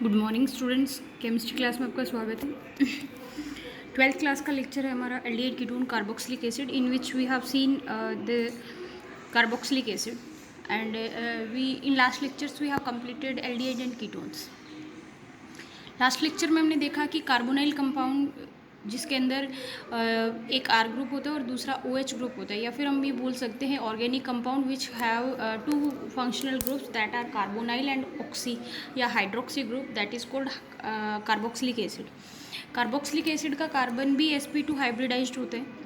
Good morning students. Chemistry class में आपका स्वागत है। ट्वेल्थ क्लास का लेक्चर है हमारा aldehyde ketone carboxylic acid, in which we have seen the carboxylic acid and we in last lectures we have completed aldehyde and ketones. Last lecture में हमने देखा कि कार्बोनाइल कंपाउंड जिसके अंदर एक आर ग्रुप होता है और दूसरा OH ग्रुप होता है, या फिर हम ये बोल सकते हैं organic compound which have two functional groups that are carbonyl and oxy या hydroxy group, that is called carboxylic acid. Carboxylic acid का कार्बन भी sp2 हाइब्रिडाइज्ड होते हैं,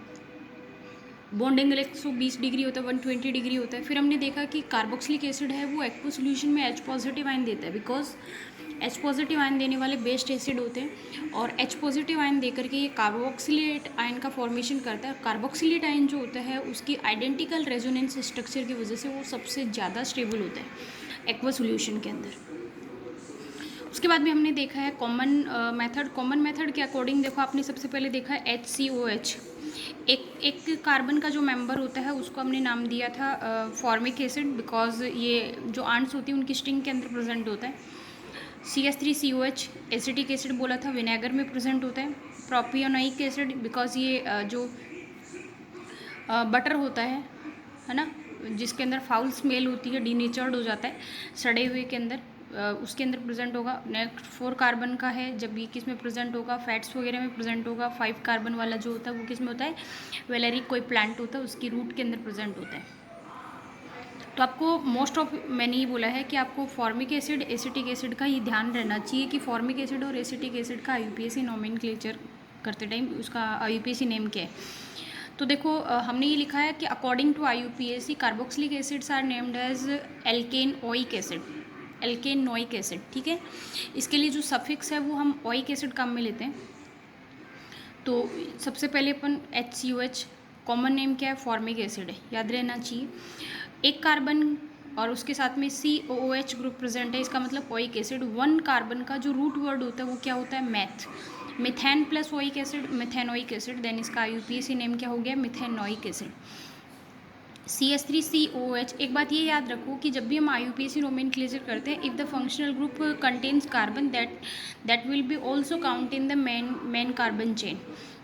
बॉन्ड एंगल 120 डिग्री होता है, 120 डिग्री होता है। फिर हमने देखा कि कार्बोक्सिलिक एसिड है वो एक्वा सोल्यूशन में H पॉजिटिव आयन देता है, बिकॉज H पॉजिटिव आयन देने वाले बेस्ड एसिड होते हैं, और H पॉजिटिव आयन देकर के ये कार्बोक्सिलेट आयन का फॉर्मेशन करता है। कार्बोक्सिलेट आयन जो होता है उसकी आइडेंटिकल रेजोनेंस स्ट्रक्चर की वजह से वो सबसे ज़्यादा स्टेबल होता है एक्वा सोल्यूशन के अंदर। उसके बाद भी हमने देखा है कॉमन मेथड के अकॉर्डिंग। देखो, आपने सबसे पहले देखा है HCOH, एक कार्बन का जो मेंबर होता है उसको हमने नाम दिया था फॉर्मिक एसिड, बिकॉज ये जो आंट्स होती है उनकी स्ट्रिंग के अंदर प्रेजेंट होता है। CH3COH एसिटिक एसिड बोला था, विनेगर में प्रेजेंट होता है। प्रोपियोनिक एसिड, बिकॉज ये जो बटर होता है ना, जिसके अंदर फाउल स्मेल होती है, डीनेचर्ड हो जाता है सड़े हुए के अंदर, उसके अंदर प्रेजेंट होगा। नेक्स्ट 4 कार्बन का है, जब ये किस में प्रेजेंट होगा, फैट्स वगैरह में प्रेजेंट होगा। 5 कार्बन वाला जो होता है वो किस में होता है, वेलेरिक कोई प्लांट होता है उसकी रूट के अंदर प्रेजेंट होता है। तो आपको मोस्ट ऑफ मैंने ये बोला है कि आपको फॉर्मिक एसिड एसिटिक एसिड का ही ध्यान रहना चाहिए कि फॉर्मिक एसिड और एसिटिक एसिड का IUPAC नोमेनक्लेचर करते टाइम उसका IUPAC नेम क्या है। तो देखो, हमने ये लिखा है कि according to IUPAC carboxylic acids are named as alkanoic acid, alkanoic acid. ठीक है, इसके लिए जो सफिक्स है वो हम ओइक एसिड काम में लेते हैं। तो सबसे पहले अपन HCOH, कॉमन नेम क्या है, फॉर्मिक एसिड है, याद रहना चाहिए। एक कार्बन और उसके साथ में COOH ग्रुप प्रेजेंट है, इसका मतलब ओइक एसिड। 1 कार्बन का जो रूट वर्ड होता है वो क्या होता है, meth, methane plus oic acid, methanoic acid. Then इसका IUPAC नेम क्या हो गया, मिथेनोइक एसिड। CH3COH। एक बात ये याद रखो कि जब भी हम IUPAC नोमेनक्लेचर करते हैं, if the functional group contains carbon that will be also count in the main carbon chain,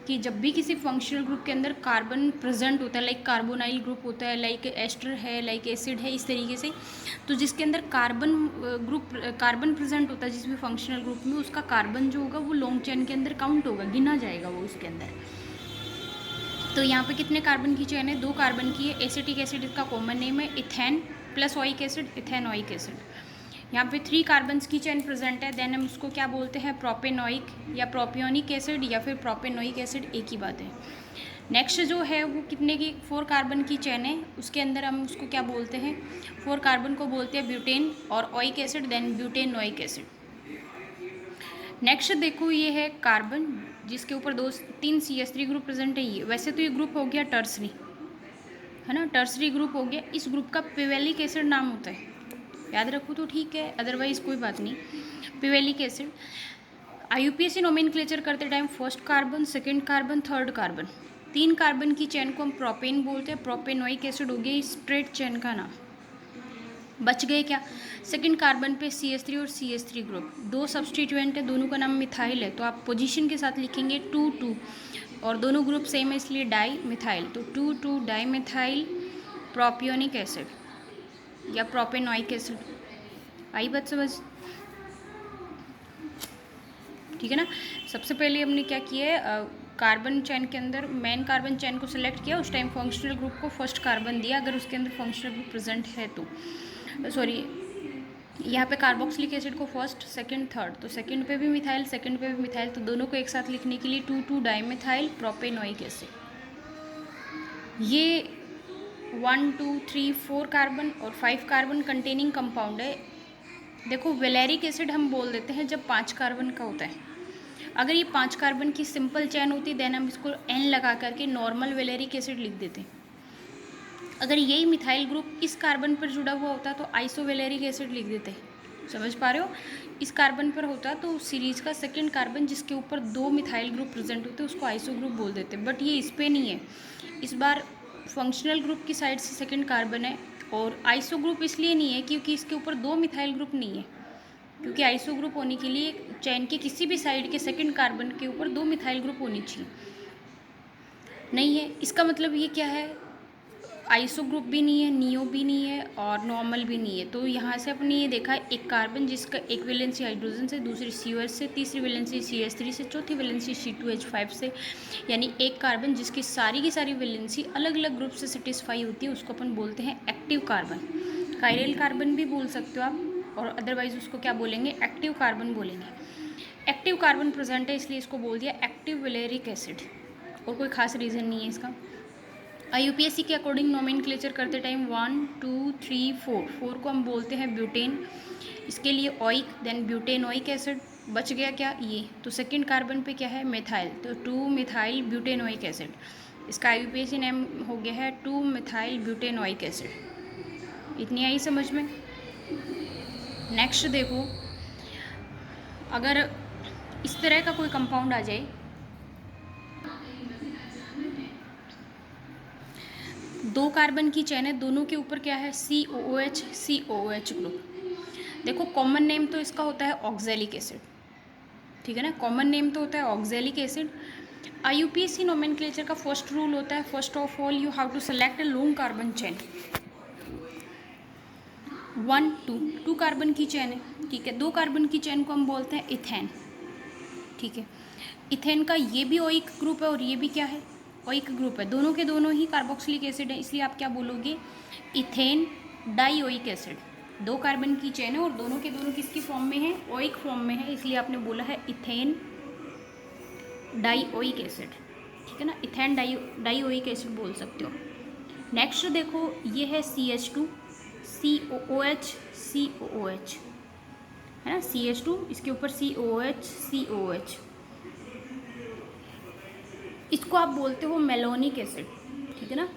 कि जब भी किसी फंक्शनल ग्रुप के अंदर कार्बन प्रेजेंट होता है, लाइक कार्बोनाइल ग्रुप होता है, लाइक एस्टर है, लाइक एसिड है, इस तरीके से, तो जिसके अंदर कार्बन प्रेजेंट होता है जिस भी फंक्शनल ग्रुप में, उसका कार्बन जो होगा वो लॉन्ग चेन के अंदर काउंट होगा, गिना जाएगा वो उसके अंदर। तो यहाँ पे कितने कार्बन की चेन है, 2 कार्बन की है। एसिटिक एसिड इसका कॉमन नेम है, ethane plus oic acid, ethanoic acid. यहाँ पे 3 कार्बन्स की चेन प्रेजेंट है, देन हम उसको क्या बोलते हैं, प्रोपेनोइक या प्रोपियोनिक एसिड या फिर प्रोपेनोइक एसिड, एक ही बात है। नेक्स्ट जो है वो कितने की, 4 कार्बन की चेन है, उसके अंदर हम उसको क्या बोलते हैं, 4 कार्बन को बोलते हैं ब्यूटेन और oic acid, then butanoic acid. Next देखो, ये है कार्बन जिसके ऊपर 2-3 CH3 ग्रुप प्रेजेंट है। ये वैसे तो ये ग्रुप हो गया टर्सरी, है ना, टर्सरी ग्रुप हो गया। इस ग्रुप का पिवेलिक एसिड नाम होता है, याद रखो तो ठीक है, अदरवाइज कोई बात नहीं। पिवेलिक एसिड IUPAC नोमेनक्लेचर करते time first carbon, second carbon, third carbon, 3 carbon की चेन को हम प्रोपेन बोलते हैं। प्रोपेनोइक एसिड हो गया स्ट्रेट चेन का नाम। बच गए क्या, सेकंड कार्बन पे CH3 और CH3 ग्रुप, 2 सब्सटीट्यूएंट है, दोनों का नाम मिथाइल है, तो आप पोजीशन के साथ लिखेंगे 2-2, और दोनों ग्रुप सेम है इसलिए डाई मिथाइल, तो 2,2 डाई मिथाइल प्रोपियोनिक एसिड या प्रोपेनोइक एसिड। आई बात समझ, ठीक है ना। सबसे पहले हमने क्या किया है, कार्बन चेन के अंदर मेन कार्बन चेन को सिलेक्ट किया, उस टाइम फंक्शनल ग्रुप को फर्स्ट कार्बन दिया अगर उसके अंदर फंक्शनल ग्रुप प्रेजेंट है तो, सॉरी यहाँ पे कार्बोक्सिलिक एसिड को फर्स्ट, सेकंड, थर्ड, तो सेकंड पे भी मिथाइल, सेकंड पे भी मिथाइल, तो दोनों को एक साथ लिखने के लिए 2,2 डाईमिथाइल प्रोपेनोइक एसिड। ये 1, 2, 3, 4 कार्बन और 5 कार्बन कंटेनिंग कंपाउंड है। देखो, वेलेरिक एसिड हम बोल देते हैं जब 5 कार्बन का होता है। अगर ये 5 कार्बन की सिंपल चैन होती देन हम इसको N लगा करके नॉर्मल वेलेरिक एसिड लिख देते। अगर यही मिथाइल ग्रुप इस कार्बन पर जुड़ा हुआ होता तो आइसोवेलेरिक एसिड लिख देते। समझ पा रहे हो, इस कार्बन पर होता तो सीरीज का सेकंड कार्बन जिसके ऊपर 2 मिथाइल ग्रुप प्रेजेंट होते उसको आइसो ग्रुप बोल देते, बट ये इस पर नहीं है। इस बार फंक्शनल ग्रुप की साइड से सेकंड कार्बन है, और आइसो ग्रुप इसलिए नहीं है क्योंकि इसके ऊपर 2 मिथाइल ग्रुप नहीं है, क्योंकि आइसो ग्रुप होने के लिए चेन के किसी भी साइड के सेकंड कार्बन के ऊपर 2 मिथाइल ग्रुप होनी चाहिए, नहीं है। इसका मतलब ये क्या है, आइसो ग्रुप भी नहीं है, नियो भी नहीं है और नॉर्मल भी नहीं है। तो यहाँ से अपने ये देखा एक कार्बन जिसका एक वैलेंसी हाइड्रोजन से, दूसरी COH से, तीसरी वैलेंसी CH3 से, चौथी वैलेंसी C2H5 से, यानी एक कार्बन जिसकी सारी की सारी वैलेंसी अलग अलग ग्रुप से सेटिस्फाई होती है, उसको अपन बोलते हैं एक्टिव कार्बन। कायरल कार्बन भी बोल सकते हो आप, और अदरवाइज उसको क्या बोलेंगे, एक्टिव कार्बन बोलेंगे। एक्टिव कार्बन प्रेजेंट है इसलिए इसको बोल दिया एक्टिव वैलेरिक एसिड, और कोई खास रीज़न नहीं है इसका। IUPAC के अकॉर्डिंग नोमेनक्लेचर करते टाइम 1 2 3 4 को हम बोलते हैं ब्यूटेन, इसके लिए ओइक, देन ब्यूटेनोइक एसिड। बच गया क्या, ये तो सेकंड कार्बन पे क्या है, मेथाइल, तो 2 मिथाइल ब्यूटेनोइक एसिड, इसका IUPAC नेम हो गया है 2 मिथाइल ब्यूटेनोइक एसिड। इतनी आई समझ में। नेक्स्ट देखो, अगर इस तरह का कोई कंपाउंड आ जाए, दो कार्बन की चेन है, दोनों के ऊपर क्या है, COOH COOH ग्रुप। देखो कॉमन नेम तो इसका होता है ऑक्जेलिक एसिड, ठीक है ना, कॉमन नेम तो होता है ऑक्जेलिक एसिड। IUPAC नोमेनक्लेचर का फर्स्ट रूल होता है, first of all you have to select a long carbon chain. 1 2 carbon की चेन है, ठीक है, 2 कार्बन की चेन को हम बोलते हैं इथेन, ठीक है। इथेन का ये भी ओइक ग्रुप है और ये भी क्या है, ओइक ग्रुप है, दोनों के दोनों ही कार्बोक्सिलिक एसिड है, इसलिए आप क्या बोलोगे, इथेन डाइओइक एसिड। 2 कार्बन की चेन है और दोनों के दोनों किसकी फॉर्म में है, ओइक फॉर्म में है, इसलिए आपने बोला है इथेन डाइओइक एसिड, ठीक है ना, इथेन डाइओइक एसिड बोल सकते हो। नेक्स्ट देखो, ये है CH2 COOH COOH, है ना, CH2 इसके ऊपर COOH COOH, इसको आप बोलते हो मेलोनिक एसिड, ठीक है ना,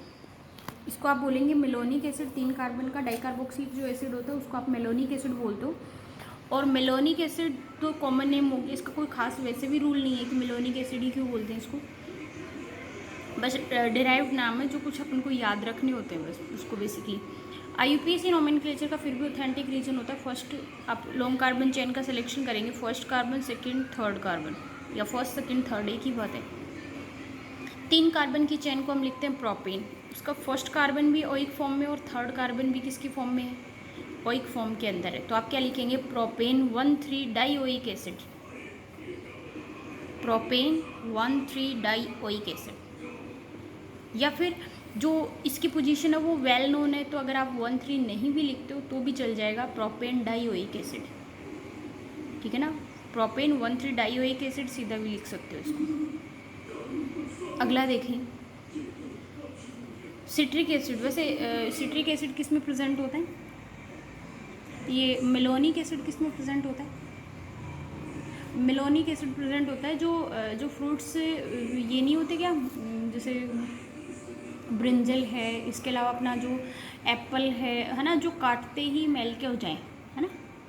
इसको आप बोलेंगे मेलोनिक एसिड। 3 कार्बन का डाइकार्बोक्सिलिक जो एसिड होता है उसको आप मेलोनिक एसिड बोलते हो। और मेलोनिक एसिड तो कॉमन नेम हो गया, इसका कोई खास वैसे भी रूल नहीं है कि मेलोनिक एसिड ही क्यों बोलते हैं इसको, बस डिराइव्ड नाम है जो कुछ अपन को याद रखने होते हैं बस उसको बेसिकली। IUPAC नोमेनक्लेचर का फिर भी ऑथेंटिक रीजन होता है, फर्स्ट आप लॉन्ग कार्बन चेन का सिलेक्शन करेंगे, first carbon second third carbon, या फर्स्ट सेकंड थर्ड एक ही बात है। 3 कार्बन की चेन को हम लिखते हैं प्रोपेन, उसका फर्स्ट कार्बन भी ओइक फॉर्म में और थर्ड कार्बन भी किसकी फॉर्म में है, ओइक फॉर्म के अंदर है, तो आप क्या लिखेंगे, propane 1,3 dioic acid, propane 1,3 dioic acid. या फिर जो इसकी पोजीशन है वो वेल नोन है, तो अगर आप 1,3 नहीं भी लिखते हो तो भी चल जाएगा, प्रोपेन डाइओइक एसिड, ठीक है ना, प्रोपेन 1,3 डाइओइक एसिड सीधा भी लिख सकते हो इसको। अगला देखें, सिट्रिक एसिड। वैसे सिट्रिक एसिड किस में प्रेजेंट होता है, ये मेलोनिक एसिड किस में प्रेजेंट होता है, मेलोनिक एसिड प्रेजेंट होता है जो फ्रूट्स ये नहीं होते क्या, जैसे ब्रिंजल है, इसके अलावा अपना जो एप्पल है ना, जो काटते ही मेल के हो जाए, है ना,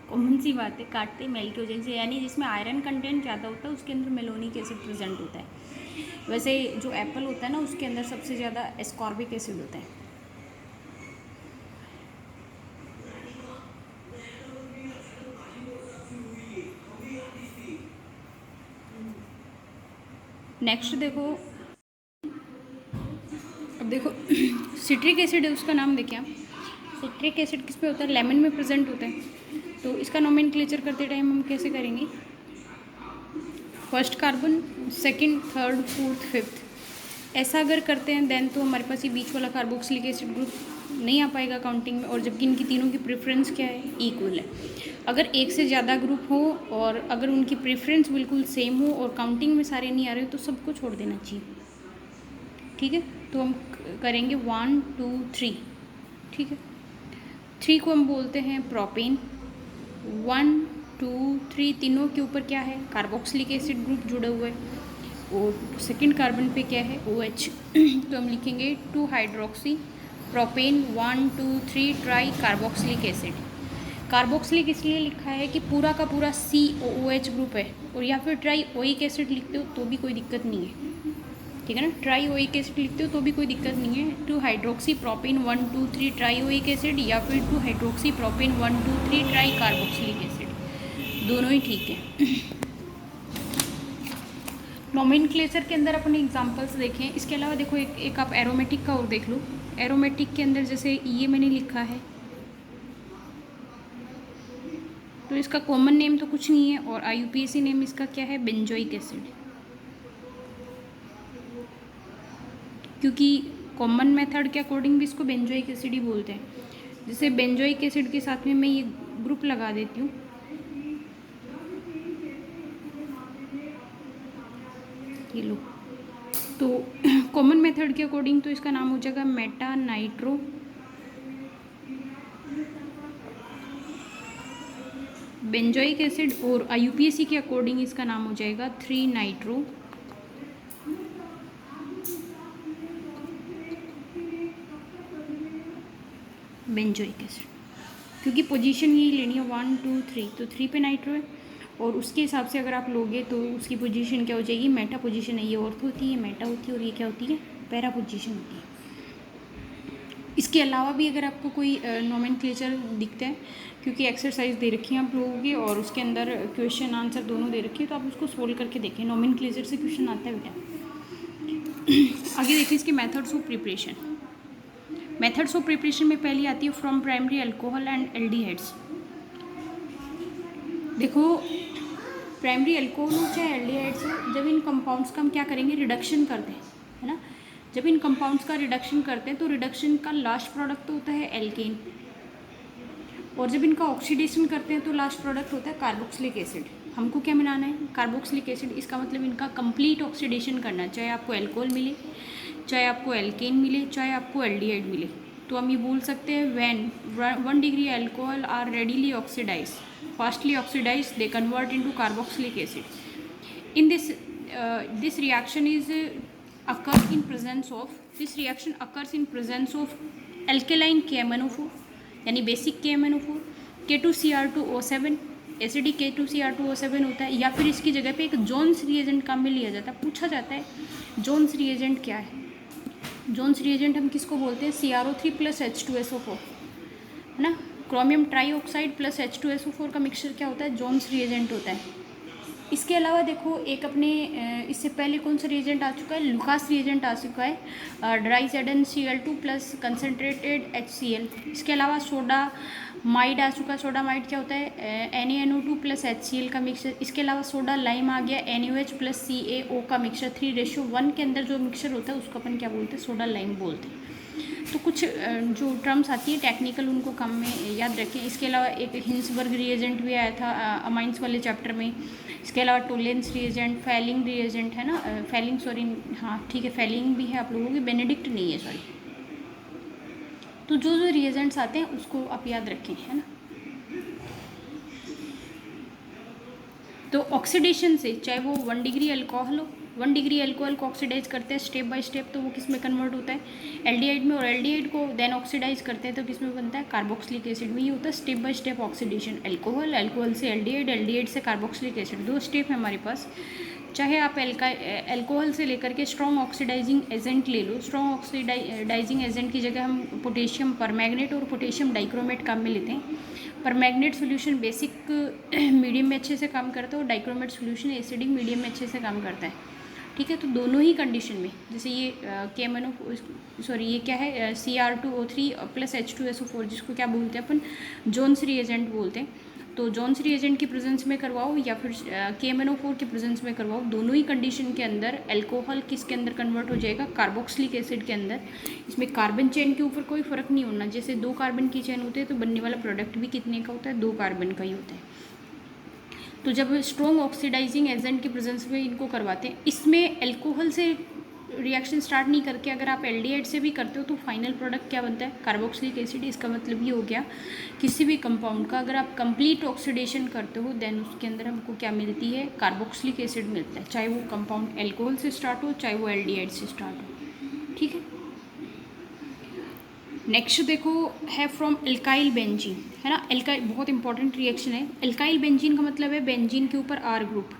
कॉमन सी बात है, काटते ही मेल के हो जाए, यानी जिसमें आयरन कंटेंट ज़्यादा होता है उसके अंदर मेलोनिक एसिड प्रेजेंट होता है। वैसे जो एप्पल होता है ना उसके अंदर सबसे ज़्यादा एस्कॉर्बिक एसिड होता है। नेक्स्ट देखो, अब देखो सिट्रिक एसिड है, उसका नाम देखिए आप, सिट्रिक एसिड किस पे होता है, लेमन में प्रेजेंट होता है, तो इसका नोमेनक्लेचर करते टाइम हम कैसे करेंगे, first carbon second third fourth fifth, ऐसा अगर करते हैं देन तो हमारे पास ये बीच वाला कार्बोक्सिलिक एसिड ग्रुप नहीं आ पाएगा काउंटिंग में, और जबकि इनकी तीनों की प्रेफरेंस क्या है, इक्वल है। अगर एक से ज़्यादा ग्रुप हो और अगर उनकी प्रेफरेंस बिल्कुल सेम हो और काउंटिंग में सारे नहीं आ रहे हो तो सबको छोड़ देना चाहिए, ठीक है। तो हम करेंगे 1 2 3, ठीक है। 3 को हम बोलते हैं प्रोपेन, 1 2 3 तीनों के ऊपर क्या है, कार्बोक्सिलिक एसिड ग्रुप जुड़े हुए है, और सेकंड कार्बन पे क्या है, OH तो हम लिखेंगे 2 hydroxy propane 1 2 3 try carboxylic acid. Carboxylic इसलिए लिखा है कि पूरा का पूरा COOH ग्रुप है, और या फिर ट्राई ओइक एसिड लिखते हो तो भी कोई दिक्कत नहीं है, ठीक है ना, ट्राई ओइक एसिड लिखते हो तो भी कोई दिक्कत नहीं है। 2 hydroxy propane 1 2 3 try oic acid, या फिर 2 hydroxy propane 1 2 3 try carboxylic acid. दोनों ही ठीक है। नोमेनक्लेचर के अंदर अपन एग्जांपल्स देखें, इसके अलावा देखो एक आप एरोमेटिक का और देख लो। एरोमेटिक के अंदर जैसे ये मैंने लिखा है, तो इसका कॉमन नेम तो कुछ नहीं है, और IUPAC नेम इसका क्या है, बेंजोइक एसिड, क्योंकि कॉमन मेथड के अकॉर्डिंग भी इसको बेंजोइक एसिड ही बोलते हैं। जैसे बेंजोइक एसिड के साथ में मैं ये ग्रुप लगा देती हूँ, ये लो, तो कॉमन मेथड के अकॉर्डिंग तो इसका नाम हो जाएगा मेटा नाइट्रो बेंजोइक एसिड, और IUPAC के अकॉर्डिंग इसका नाम हो जाएगा 3 नाइट्रो बेंजोइक एसिड, क्योंकि पोजीशन यही लेनी है 1 2 3, तो 3 पे नाइट्रो है, और उसके हिसाब से अगर आप लोगे तो उसकी पोजीशन क्या हो जाएगी, मेटा पोजीशन है, ये ऑर्थो होती है, मेटा होती है, और ये क्या होती है, पैरा पोजीशन होती है। इसके अलावा भी अगर आपको कोई नोमेनक्लेचर दिखता है, क्योंकि एक्सरसाइज दे रखी है आप लोगों की और उसके अंदर क्वेश्चन आंसर दोनों दे रखी है, तो आप उसको सोल्व करके देखें, नोमेनक्लेचर से क्वेश्चन आता है बेटा। आगे देखिए इसके methods of preparation. Methods of preparation में पहली आती है from primary alcohol and aldehydes. देखो प्राइमरी अल्कोहल हो चाहे एल्डिहाइड्स हो, जब इन कंपाउंड्स का हम क्या करेंगे, रिडक्शन करते हैं, है ना। जब इन कंपाउंड्स का रिडक्शन करते हैं तो रिडक्शन का लास्ट प्रोडक्ट तो होता है एल्केन, और जब इनका ऑक्सीडेशन करते हैं तो लास्ट प्रोडक्ट होता है कार्बोक्सिलिक एसिड। हमको क्या मिलाना है, कार्बोक्सिलिक एसिड, इसका मतलब इनका कंप्लीट ऑक्सीडेशन करना है, चाहे आपको अल्कोहल मिले, चाहे आपको एल्केन मिले, चाहे आपको एल्डिहाइड मिले। तो हम ये बोल सकते हैं when 1 degree alcohol are readily oxidise, fastly oxidise, they convert into carboxylic acid. In this reaction is occurs in presence of this reaction occurs in presence of alkaline KMnO4 यानी basic KMnO4, K2Cr2O7 acidic K2Cr2O7 होता है, या फिर इसकी जगह पे एक Jones reagent काम में लिया जाता है। पूछा जाता है जोन्स रिएजेंट क्या है, जोन्स रिएजेंट हम किसको बोलते हैं, CrO3 + H2SO4, है ना। क्रोमियम ट्राईऑक्साइड प्लस H2SO4 का मिक्सचर क्या होता है, जोन्स रिएजेंट होता है। इसके अलावा देखो एक अपने इससे पहले कौन सा रिएजेंट आ चुका है, लुकास रिएजेंट आ चुका है, DiZnCl2 प्लस कंसनट्रेटेड HCl। इसके अलावा सोडा माइड आ चुका है, सोडा माइड क्या होता है, NaNO2 प्लस HCl का मिक्सचर। इसके अलावा सोडा लाइम आ गया, NaOH प्लस CaO का मिक्सचर, 3:1 के अंदर जो मिक्सचर होता है उसको अपन क्या बोलते हैं, सोडा लाइम बोलते हैं। तो कुछ जो टर्म्स आती है टेक्निकल उनको कम में याद रखें। इसके अलावा एक हिंसबर्ग रिएजेंट भी आया था अमाइंस वाले चैप्टर में। इसके अलावा टोलेंस रिएजेंट, फैलिंग रिएजेंट है ना, फैलिंग सॉरी हाँ ठीक है, फैलिंग भी है आप लोगों की, बेनेडिक्ट नहीं है सॉरी। तो जो जो रिएजेंट्स आते हैं उसको आप याद रखें, है ना। तो ऑक्सीडेशन से चाहे वो 1 डिग्री अल्कोहल हो, 1 डिग्री अल्कोहल को ऑक्सीडाइज करते हैं स्टेप बाय स्टेप, तो वो किस में कन्वर्ट होता है, एल्डिहाइड में, और एल्डिहाइड को देन ऑक्सीडाइज करते हैं तो किस में बनता है, कार्बोक्सिलिक एसिड में। ये होता है step by step oxidation, alcohol, alcohol से एल्डिहाइड, एल्डिहाइड से कार्बोक्सिलिक एसिड, 2 स्टेप है हमारे पास। चाहे आप अल्कोहल से लेकर के स्ट्रॉन्ग ऑक्सीडाइजिंग एजेंट ले लो, स्ट्रॉन्ग ऑक्सीडाइजिंग एजेंट की जगह हम पोटेशियम परमैंगनेट और पोटेशियम डाइक्रोमेट काम में लेते हैं। परमैंगनेट सोल्यूशन बेसिक मीडियम में अच्छे से काम करता है, और डाइक्रोमेट सोल्यूशन एसिडिक मीडियम में अच्छे से काम करता है, ठीक है। तो दोनों ही कंडीशन में, जैसे ये ये क्या है, Cr2O3 प्लस H2SO4, जिसको क्या बोलते हैं अपन, जोन्स रिएजेंट बोलते हैं। तो जोन्स रिएजेंट की प्रेजेंस में करवाओ या फिर KMnO4 के प्रेजेंस में करवाओ, दोनों ही कंडीशन के अंदर अल्कोहल किसके अंदर कन्वर्ट हो जाएगा, कार्बोक्सिलिक एसिड के अंदर। इसमें कार्बन चेन के ऊपर कोई फर्क नहीं होना, जैसे 2 कार्बन की चेन होते हैं तो बनने वाला प्रोडक्ट भी कितने का होता है, 2 कार्बन का ही होता है। तो जब स्ट्रॉन्ग ऑक्सीडाइजिंग एजेंट के प्रेजेंस में इनको करवाते हैं, इसमें अल्कोहल से रिएक्शन स्टार्ट नहीं करके अगर आप एल्डिहाइड से भी करते हो तो फाइनल प्रोडक्ट क्या बनता है, कार्बोक्सिलिक एसिड। इसका मतलब ये हो गया किसी भी कंपाउंड का अगर आप कंप्लीट ऑक्सीडेशन करते हो देन उसके अंदर हमको क्या मिलती है, कार्बोक्सिलिक एसिड मिलता है, चाहे वो कंपाउंड अल्कोहल से स्टार्ट हो चाहे वो एल्डिहाइड से स्टार्ट हो, ठीक है। नेक्स्ट देखो है फ्रॉम एल्काइल बेंजीन, है ना। एल्काइल बहुत इंपॉर्टेंट रिएक्शन है। एल्काइल बेंजीन का मतलब है बेंजीन के ऊपर R group.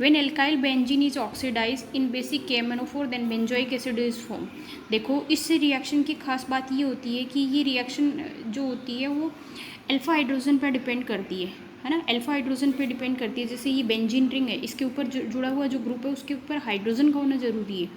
When alkyl benzene is oxidized in basic KMnO4 then benzoic acid is formed। देखो इस रिएक्शन की खास बात ये होती है कि ये रिएक्शन जो होती है वो अल्फा हाइड्रोजन पर डिपेंड करती है ना, अल्फा हाइड्रोजन पे डिपेंड करती है। जैसे ये बेंजीन रिंग है, इसके ऊपर जुड़ा हुआ जो ग्रुप है उसके ऊपर हाइड्रोजन का होना ज़रूरी है।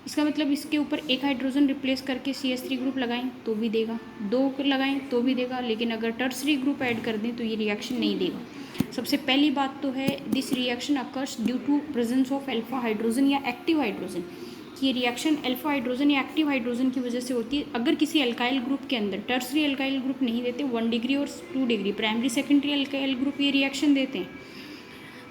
इसका मतलब इसके ऊपर एक हाइड्रोजन रिप्लेस करके CH3 ग्रुप लगाएं तो भी देगा, 2 लगाएं तो भी देगा, लेकिन अगर टर्सरी ग्रुप ऐड कर दें तो ये रिएक्शन नहीं देगा। सबसे पहली बात तो है this reaction occurs due to presence of alpha hydrogen या एक्टिव हाइड्रोजन। कि ये रिएक्शन अल्फा हाइड्रोजन या एक्टिव हाइड्रोजन की वजह से होती है। अगर किसी अल्काइल ग्रुप के अंदर टर्सरी अल्काइल ग्रुप नहीं देते, 1 डिग्री और 2 degree primary secondary alkyl group ये रिएक्शन देते हैं।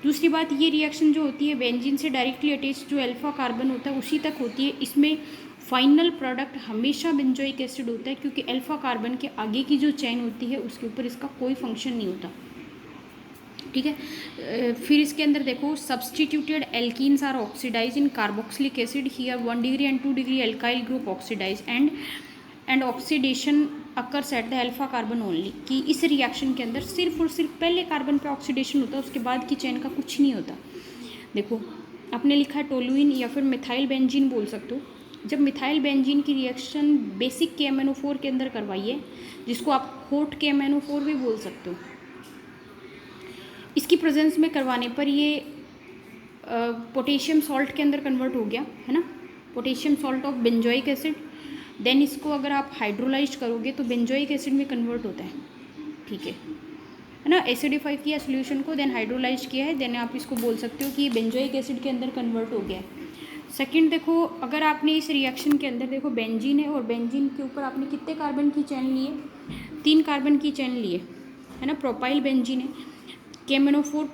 दूसरी बात, ये रिएक्शन जो होती है बेंजीन से डायरेक्टली अटैच जो अल्फा कार्बन होता है उसी तक होती है। इसमें फाइनल प्रोडक्ट हमेशा बेंजोइक एसिड होता है, क्योंकि अल्फा कार्बन के आगे की जो चेन होती है उसके ऊपर इसका कोई फंक्शन नहीं होता। ठीक है, फिर इसके अंदर देखो substituted alkenes are oxidise in carboxylic acid, here 1 degree and 2 degree alkyl group oxidise and oxidation occurs at the alpha carbon only. कि इस रिएक्शन के अंदर सिर्फ और सिर्फ पहले कार्बन पे ऑक्सीडेशन होता है, उसके बाद की चेन का कुछ नहीं होता। देखो आपने लिखा है टोलुइन या फिर मिथाइल बेंजीन बोल सकते हो। जब मिथाइल बेंजीन की रिएक्शन बेसिक KMnO4 के अंदर करवाइए, जिसको आप हॉट KMnO4 भी बोल सकते हो, इसकी प्रेजेंस में करवाने पर ये पोटेशियम सॉल्ट के अंदर कन्वर्ट हो गया, है ना, potassium salt of benzoic acid. Then इसको अगर आप हाइड्रोलाइज करोगे तो बेंजोइक एसिड में कन्वर्ट होता है। ठीक है ना, एसिडिफाई किया सोल्यूशन को, देन हाइड्रोलाइज किया है, देन आप इसको बोल सकते हो कि ये बेंजोइक एसिड के अंदर कन्वर्ट हो गया है। सेकंड देखो, अगर आपने इस रिएक्शन के अंदर देखो बेंजीन है और बेंजीन के ऊपर आपने कितने कार्बन की चेन लिए, 3 कार्बन की चेन लिए, है ना, प्रोपाइल बेंजीन है, KMnO4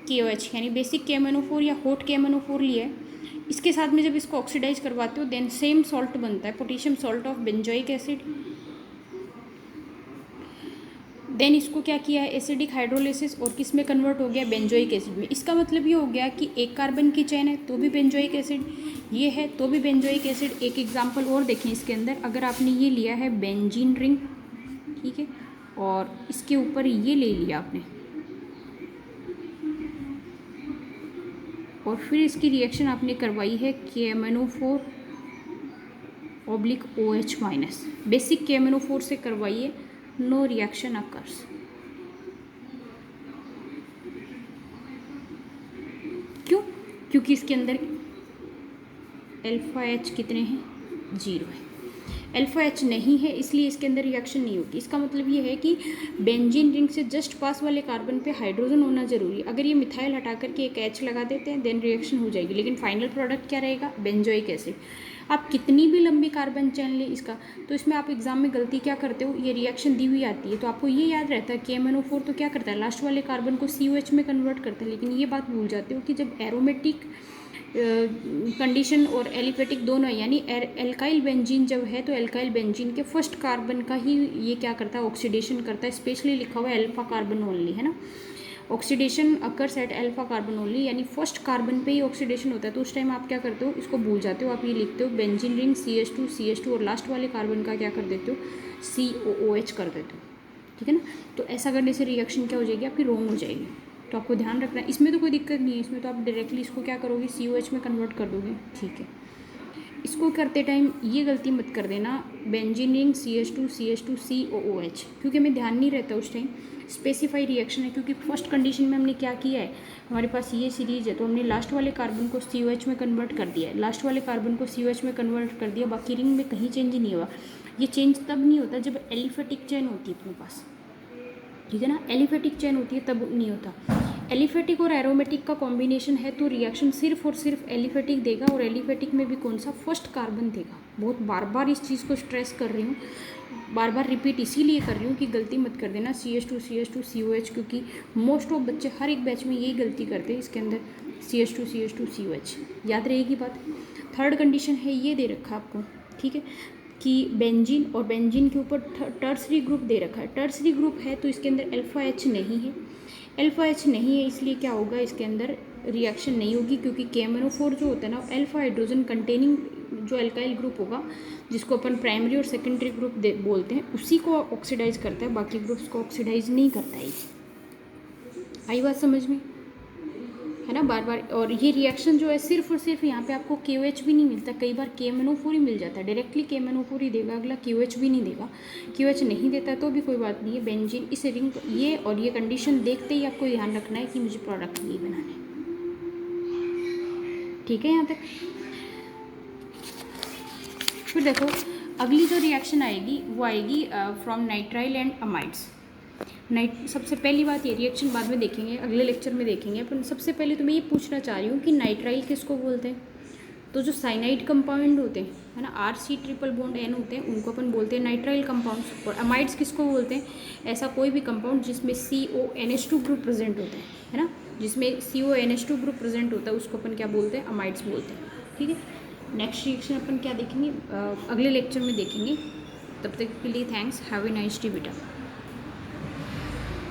KOH यानी बेसिक KMnO4 या हॉट KMnO4 लिया है। इसके साथ में जब इसको ऑक्सीडाइज करवाते हो देन सेम सॉल्ट बनता है, potassium salt of benzoic acid. Then इसको क्या किया है, एसिडिक हाइड्रोलिसिस, और किस में कन्वर्ट हो गया, बेंजोइक एसिड में। इसका मतलब ये हो गया कि 1 कार्बन की चेन है तो भी बेंजोइक एसिड, ये है तो भी बेंजोइक एसिड। एक एग्जांपल और देखें इसके अंदर, अगर आपने ये लिया है बेंजीन रिंग, ठीक है, और इसके ऊपर ये ले लिया आपने, और फिर इसकी रिएक्शन आपने करवाई है KMnO4 oblique OH minus, basic KMnO4 से करवाइए, नो रिएक्शन अकर्स। क्यों? क्योंकि इसके अंदर अल्फा H कितने हैं, 0 है। अल्फा H नहीं है इसलिए इसके अंदर रिएक्शन नहीं होगी। इसका मतलब ये है कि बेंजीन रिंग से जस्ट पास वाले कार्बन पे हाइड्रोजन होना जरूरी है। अगर ये मिथाइल हटा करके एक H लगा देते हैं देन रिएक्शन हो जाएगी, लेकिन फाइनल प्रोडक्ट क्या रहेगा, बेंजोइक एसिड। आप कितनी भी लंबी कार्बन चेन लें इसका, तो इसमें आप एग्जाम में गलती क्या करते हो, ये रिएक्शन दी हुई आती है तो आपको ये याद रहता है KMnO4 तो क्या करता है, लास्ट वाले कार्बन को COH में कन्वर्ट करता है, लेकिन ये बात भूल जाते हो कि जब एरोमेटिक कंडीशन और एलिफेटिक दोनों है, यानी एल्काइल बेंजीन जब है तो एल्काइल बेंजीन के फर्स्ट कार्बन का ही ये क्या करता है, ऑक्सीडेशन करता है। स्पेशली लिखा हुआ है अल्फा कार्बन ओनली, है ना, oxidation occurs eight alpha carbon only, यानी फर्स्ट कार्बन पे ही ऑक्सीडेशन होता है। तो उस टाइम आप क्या करते हो, इसको भूल जाते हो, आप ये लिखते हो बेंजीन रिंग CH2 और लास्ट वाले कार्बन का क्या कर देते हो, COOH कर देते हो। ठीक है ना, तो ऐसा करने से रिएक्शन क्या हो जाएगी आपकी, रॉन्ग हो जाएगी। तो आपको ध्यान रखना है, इसमें तो कोई दिक्कत नहीं है, इसमें तो आप डायरेक्टली इसको क्या करोगे, COH में कन्वर्ट कर दोगे। ठीक है, इसको करते टाइम ये गलती मत कर देना, बेंजीन रिंग CH2 COOH, क्योंकि हमें ध्यान नहीं रहता उस टाइम। स्पेसिफाई रिएक्शन है, क्योंकि फर्स्ट कंडीशन में हमने क्या किया है, हमारे पास ये सीरीज है तो हमने लास्ट वाले कार्बन को COH में कन्वर्ट कर दिया है, लास्ट वाले कार्बन को COH में कन्वर्ट कर दिया, बाकी रिंग में कहीं चेंज नहीं हुआ। ये चेंज तब नहीं होता जब एलिफेटिक चेन होती है अपने पास, ठीक है ना, एलिफेटिक चेन होती है तब नहीं होता। एलिफेटिक और एरोमेटिक का कॉम्बिनेशन है तो रिएक्शन सिर्फ और सिर्फ एलिफेटिक देगा, और एलिफेटिक में भी कौन सा, फर्स्ट कार्बन देगा। बहुत बार बार इस चीज़ को स्ट्रेस कर रही हूँ, बार बार रिपीट इसीलिए कर रही हूँ कि गलती मत कर देना CH2 COH, क्योंकि मोस्ट ऑफ बच्चे हर एक बैच में यही गलती करते हैं, इसके अंदर CH2 COH याद रहेगी बात। थर्ड कंडीशन है ये दे रखा आपको, ठीक है, कि बेंजीन और बेंजीन के ऊपर टर्सरी ग्रुप दे रखा है, टर्सरी ग्रुप है तो इसके अंदर अल्फा H नहीं है, अल्फा H नहीं है इसलिए क्या होगा, इसके अंदर रिएक्शन नहीं होगी, क्योंकि KMnO4 जो होता है ना, अल्फा हाइड्रोजन कंटेनिंग जो अल्काइल ग्रुप होगा, जिसको अपन प्राइमरी और सेकेंडरी ग्रुप बोलते हैं, उसी को ऑक्सीडाइज करता है, बाकी ग्रुप्स को ऑक्सीडाइज नहीं करता है। आई बात समझ में? है ना, बार बार। और ये रिएक्शन जो है सिर्फ और सिर्फ यहाँ पे आपको KOH भी नहीं मिलता, कई बार KMNO4 ही मिल जाता है, डायरेक्टली KMNO4 ही देगा, अगला KOH भी नहीं देगा। KOH नहीं देता तो भी कोई बात नहीं है, बेंजीन इस रिंग ये और ये कंडीशन देखते ही आपको ध्यान रखना है कि मुझे प्रोडक्ट नहीं बनाना है। ठीक है यहाँ तक। फिर देखो अगली जो रिएक्शन आएगी वो आएगी फ्रॉम नाइट्राइल एंड अमाइड्स। सबसे पहली बात, ये रिएक्शन बाद में देखेंगे, अगले लेक्चर में देखेंगे, पर सबसे पहले तो मैं ये पूछना चाह रही हूँ कि नाइट्राइल किसको बोलते हैं। तो जो साइनाइड कंपाउंड होते हैं, है ना, RC∼N होते हैं, उनको अपन बोलते हैं नाइट्राइल कंपाउंड्स। और अमाइड्स किसको बोलते हैं, ऐसा कोई भी कंपाउंड जिसमें CONH2 ग्रुप प्रेजेंट होता है ना, जिसमें CONH2 ग्रुप प्रेजेंट होता है उसको अपन क्या बोलते हैं, अमाइड्स बोलते हैं। ठीक है, नेक्स्ट रिएक्शन अपन क्या देखेंगे, अगले लेक्चर में देखेंगे। तब तक के लिए thanks, have a nice day बेटा।